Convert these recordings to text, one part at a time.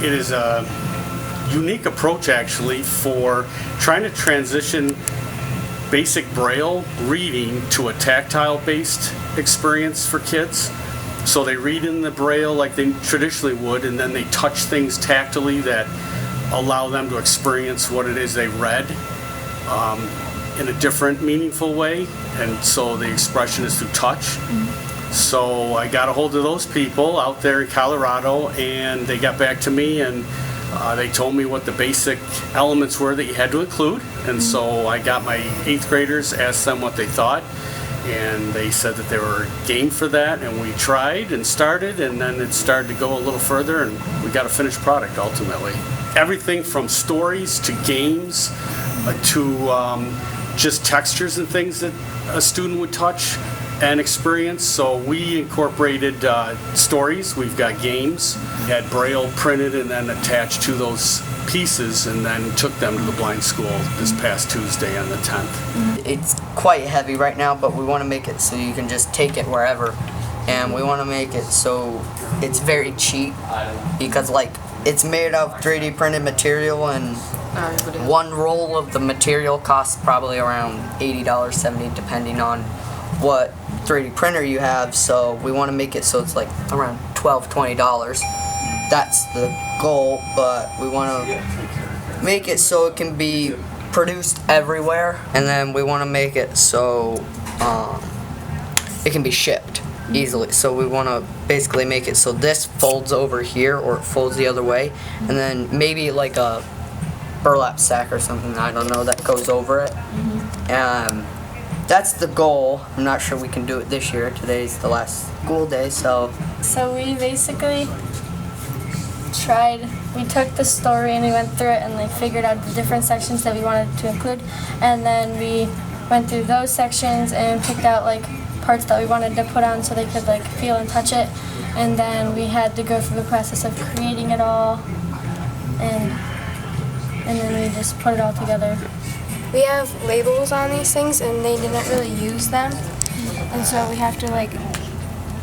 it is a unique approach actually for trying to transition basic Braille reading to a tactile-based experience for kids. So they read in the Braille like they traditionally would, and then they touch things tactily that allow them to experience what it is they read in a different, meaningful way. And so the expression is through touch. So I got a hold of those people out there in Colorado, and they got back to me, and they told me what the basic elements were that you had to include. And so I got my 8th graders, asked them what they thought, and they said that they were game for that, and we tried and started, and then it started to go a little further, and we got a finished product ultimately. Everything from stories to games to just textures and things that a student would touch and experience. So we incorporated stories, we've got games, we had Braille printed and then attached to those pieces, and then took them to the blind school this past Tuesday on the 10th. It's quite heavy right now, but we want to make it so you can just take it wherever. And we want to make it so it's very cheap, because like it's made of 3D printed material, and one roll of the material costs probably around $80, $70, depending on what 3D printer you have. So we want to make it so it's like around $12, $20. That's the goal, but we want to make it so it can be produced everywhere, and then we want to make it so it can be shipped easily. So we want to basically make it so this folds over here, or it folds the other way, and then maybe like a burlap sack or something, I don't know, that goes over it. That's the goal. I'm not sure we can do it this year. Today's the last school day, so. So we basically we took the story and we went through it and like figured out the different sections that we wanted to include, and then we went through those sections and picked out like parts that we wanted to put on so they could like feel and touch it, and then we had to go through the process of creating it all, and then we just put it all together. We have labels on these things and they didn't really use them, and so we have to like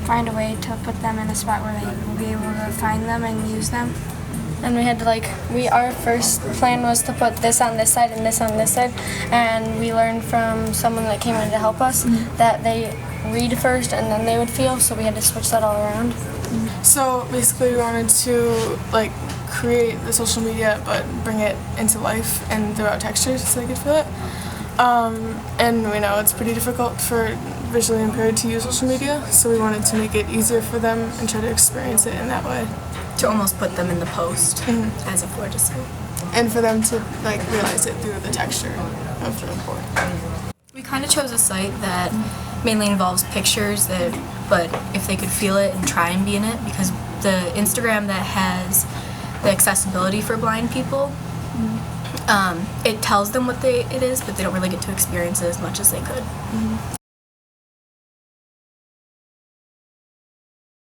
find a way to put them in a spot where they will be able to find them and use them. And we had to our first plan was to put this on this side and this on this side, and we learned from someone that came in to help us that they read first and then they would feel, so we had to switch that all around. So basically we wanted to like create the social media but bring it into life and throw out textures so they could feel it. And we know it's pretty difficult for visually impaired to use social media, so we wanted to make it easier for them and try to experience it in that way. To almost put them in the post as if we're just. And for them to like realize it through the texture of the board. We kind of chose a site that mainly involves pictures, but if they could feel it and try and be in it, because the Instagram that has the accessibility for blind people, it tells them what it is, but they don't really get to experience it as much as they could.